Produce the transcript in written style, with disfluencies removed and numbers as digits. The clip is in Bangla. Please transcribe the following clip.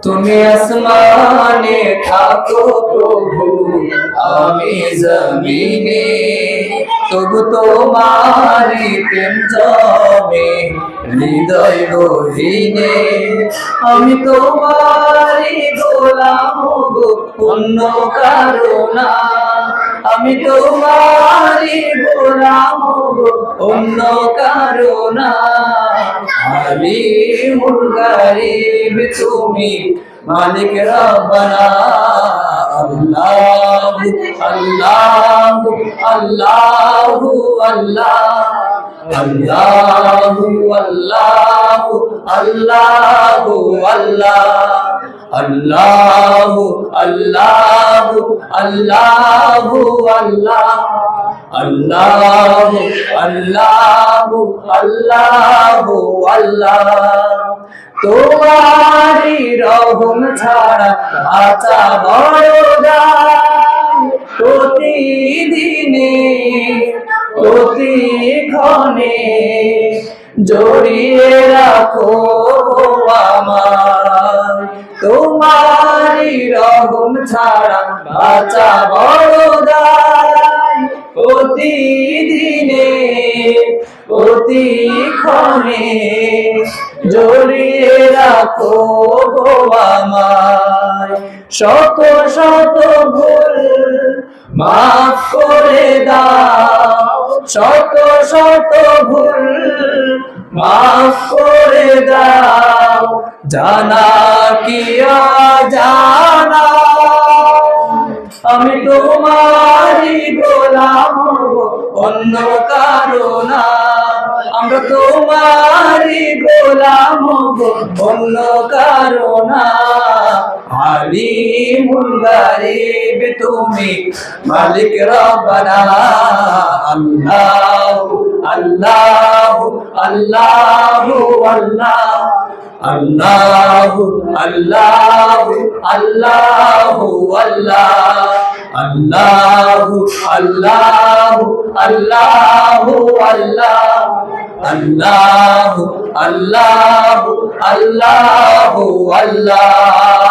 তুমি আসমানে থাকো প্রভু, আমি জমিনে, তবু তোমারি প্রেম জমে হৃদয় গহীনে। আমি তোমারি গোলাম গো, অন্য কারো না। আমি তোমারি গোলাম গো, অন্য কারো না। আলিমুল গায়ব তুমি, মালিক রব্বানা। আল্লাহু আল্লাহু আল্লাহু আল্লাহ, আল্লাহু আল্লাহু আল্লাহু আল্লাহ, আল্লাহু আল্লাহু আল্লাহু আল্লাহ, আল্লাহু আল্লাহু আল্লাহু আল্লাহ। তোমারি রহম ছাড়া বাঁচা বড় দায়। প্রতিদিনে প্রতিক্ষণে জড়িয়ে রাখো আমায়। তোমারি রহম ছাড়া বাঁচা বড় দায়। প্রতিদিনে প্রতিক্ষণে জড়িয়ে রাখো আমায়। শত শত ভুল মাফ করে দাও, শত শত ভুল মাফ করে দাও। জানা কি অজানা, আমি তোমারি গোলাম গো, অন্য কারো না। আমরা তোমারি গোলাম গো, অন্য কারো না। আলিমুল গায়ব তুমি, মালিক রব্বানা। আল্লাহু আল্লাহু আল্লাহু আল্লাহ, আল্লাহু আল্লাহু আল্লাহু আল্লাহ, আল্লাহু আল্লাহু আল্লাহু আল্লাহ, আল্লাহু আল্লাহু আল্লাহু আল্লাহ।